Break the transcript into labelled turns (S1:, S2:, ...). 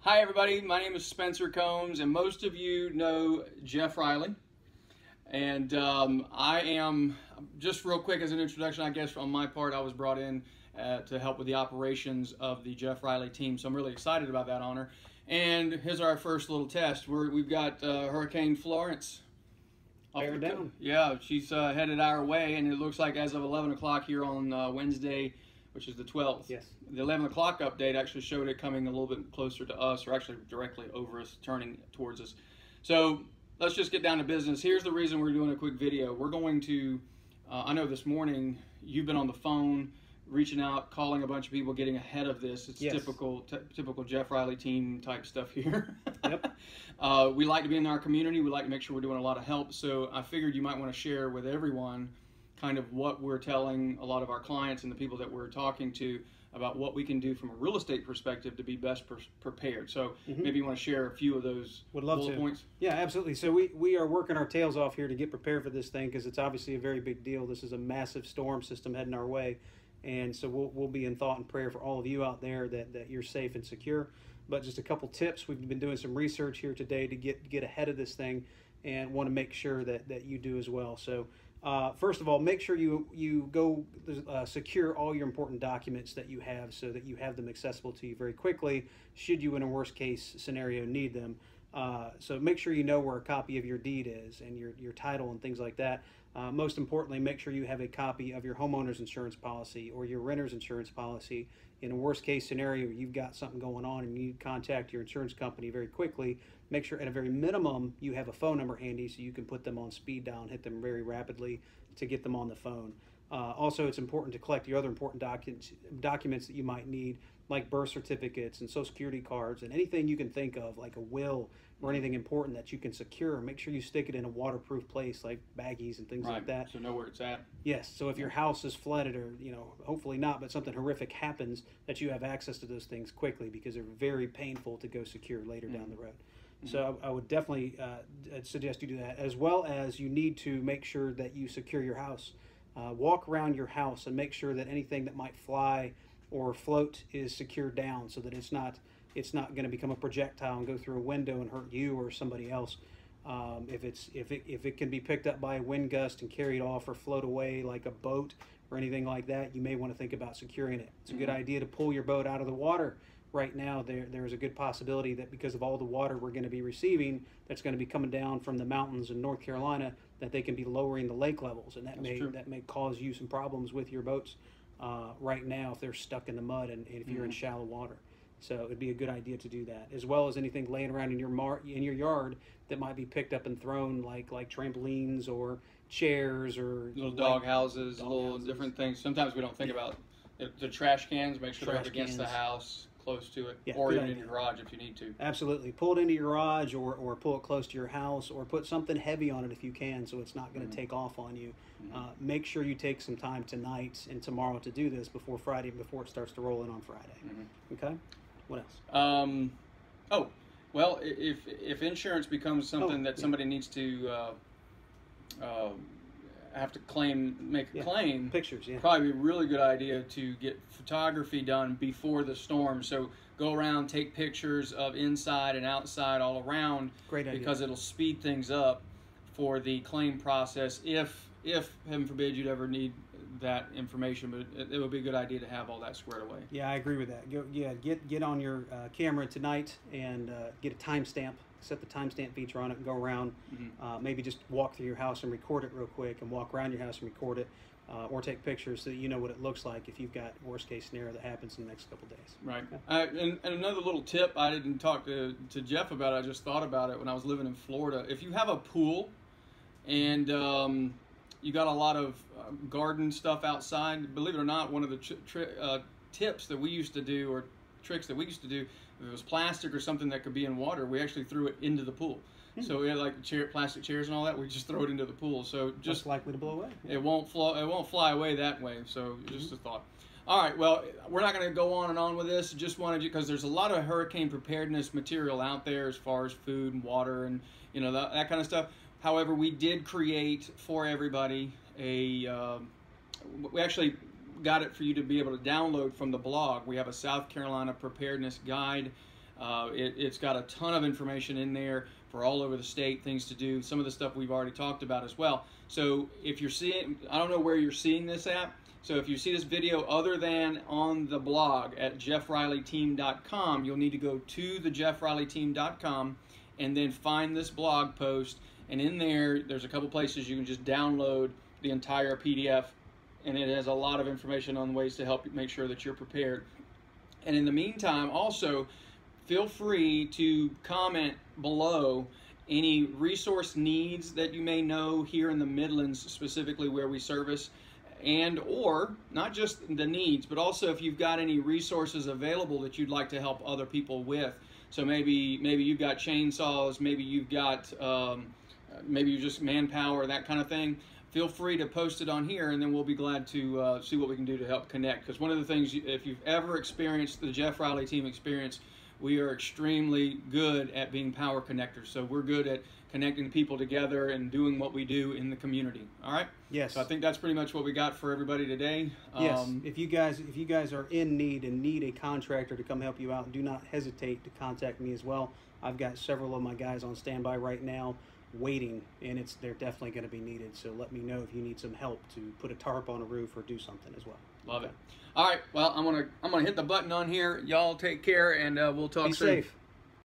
S1: Hi everybody, my name is Spencer Combs, and most of you know Jeff Riley. And I am, just real quick as an introduction, I guess on my part, I was brought in to help with the operations of the Jeff Riley team, so I'm really excited about that honor. And here's our first little test. We've got Hurricane Florence.
S2: Bear down.
S1: Yeah, she's headed our way, and it looks like as of 11 o'clock here on Wednesday, which is the 12th.
S2: Yes.
S1: The 11 o'clock update actually showed it coming a little bit closer to us, or actually directly over us, turning towards us. So let's just get down to business. Here's the reason we're doing a quick video. We're going to, I know this morning you've been on the phone, reaching out, calling a bunch of people, getting ahead of this. It's
S2: yes.
S1: typical Jeff Riley team type stuff here.
S2: Yep.
S1: We like to be in our community. We like to make sure we're doing a lot of help. So I figured you might want to share with everyone kind of what we're telling a lot of our clients and the people that we're talking to about what we can do from a real estate perspective to be best prepared. So maybe you want to share a few of those bullet points.
S2: Yeah, absolutely. So we are working our tails off here to get prepared for this thing because it's obviously a very big deal. This is a massive storm system heading our way. And so we'll be in thought and prayer for all of you out there that you're safe and secure. But just a couple tips. We've been doing some research here today to get ahead of this thing and want to make sure that you do as well. So first of all, make sure you go secure all your important documents that you have so that you have them accessible to you very quickly should you in a worst case scenario need them. So make sure you know where a copy of your deed is and your title and things like that. Most importantly, make sure you have a copy of your homeowner's insurance policy or your renter's insurance policy. In a worst case scenario, you've got something going on and you need to contact your insurance company very quickly. Make sure at a very minimum you have a phone number handy so you can put them on speed dial and hit them very rapidly to get them on the phone. Also, it's important to collect your other important documents that you might need, like birth certificates and social security cards and anything you can think of, like a will or anything important that you can secure. Make sure you stick it in a waterproof place like baggies and things like that.
S1: So know where it's at.
S2: Yes. So if your house is flooded or, hopefully not, but something horrific happens, that you have access to those things quickly because they're very painful to go secure later down the road. So I would definitely suggest you do that, as well as you need to make sure that you secure your house. Walk around your house and make sure that anything that might fly or float is secured down so that it's not going to become a projectile and go through a window and hurt you or somebody else. If it can be picked up by a wind gust and carried off or float away like a boat or anything like that, you may want to think about securing it. It's a good idea to pull your boat out of the water. Right now, there's a good possibility that because of all the water we're going to be receiving that's going to be coming down from the mountains in North Carolina, that they can be lowering the lake levels, and that may cause you some problems with your boats right now if they're stuck in the mud and if you're in shallow water. So it'd be a good idea to do that, as well as anything laying around in your yard that might be picked up and thrown, like trampolines or chairs or
S1: little dog houses, little different things. Sometimes we don't think about the trash cans. Make sure they're up against the house, close to it, or even in your garage if you need to.
S2: Absolutely. Pull it into your garage or pull it close to your house or put something heavy on it if you can so it's not going to take off on you. Make sure you take some time tonight and tomorrow to do this before Friday, before it starts to roll in on Friday. Okay? What else?
S1: Well, if insurance becomes something that somebody needs to have to make a claim,
S2: pictures,
S1: probably be a really good idea to get photography done before the storm. So go around, take pictures of inside and outside all around.
S2: Great idea.
S1: Because it'll speed things up for the claim process if heaven forbid you'd ever need that information, but it would be a good idea to have all that squared away.
S2: Yeah, I agree with that. Get on your camera tonight and get a timestamp. Set the timestamp feature on it and go around. Maybe just walk through your house and record it real quick, and walk around your house and record it, or take pictures so that you know what it looks like if you've got worst case scenario that happens in the next couple days.
S1: Right. And another little tip I didn't talk to Jeff about. I just thought about it when I was living in Florida. If you have a pool and you got a lot of garden stuff outside, believe it or not, one of the tips that we used to do, or tricks that we used to do, if it was plastic or something that could be in water, we actually threw it into the pool. So we had like plastic chairs and all that. We just throw it into the pool. So just
S2: likely to blow away.
S1: It won't fly away that way. So just a thought. All right. Well, we're not going to go on and on with this. Just wanted you, because there's a lot of hurricane preparedness material out there as far as food and water and that kind of stuff. However, we did create for everybody we actually got it for you to be able to download from the blog. We have a South Carolina preparedness guide. It's got a ton of information in there for all over the state, things to do, some of the stuff we've already talked about as well. So if you're seeing, I don't know where you're seeing this at, so if you see this video other than on the blog at jeffrileyteam.com, you'll need to go to the jeffrileyteam.com and then find this blog post, and in there's a couple places you can just download the entire PDF, and it has a lot of information on ways to help you make sure that you're prepared. And in the meantime, also, feel free to comment below any resource needs that you may know here in the Midlands, specifically where we service, and or not just the needs, but also if you've got any resources available that you'd like to help other people with. So maybe you've got chainsaws, maybe you've got maybe you just manpower, that kind of thing. Feel free to post it on here, and then we'll be glad to see what we can do to help connect. Because one of the things, if you've ever experienced the Jeff Riley Team experience, we are extremely good at being power connectors. So we're good at connecting people together and doing what we do in the community. All right?
S2: Yes.
S1: So I think that's pretty much what we got for everybody today.
S2: Yes. If you guys are in need and need a contractor to come help you out, do not hesitate to contact me as well. I've got several of my guys on standby right now waiting, and they're definitely going to be needed. So let me know if you need some help to put a tarp on a roof or do something as well.
S1: Love it. All right. Well, I'm gonna hit the button on here. Y'all take care, and we'll talk soon.
S2: Be safe.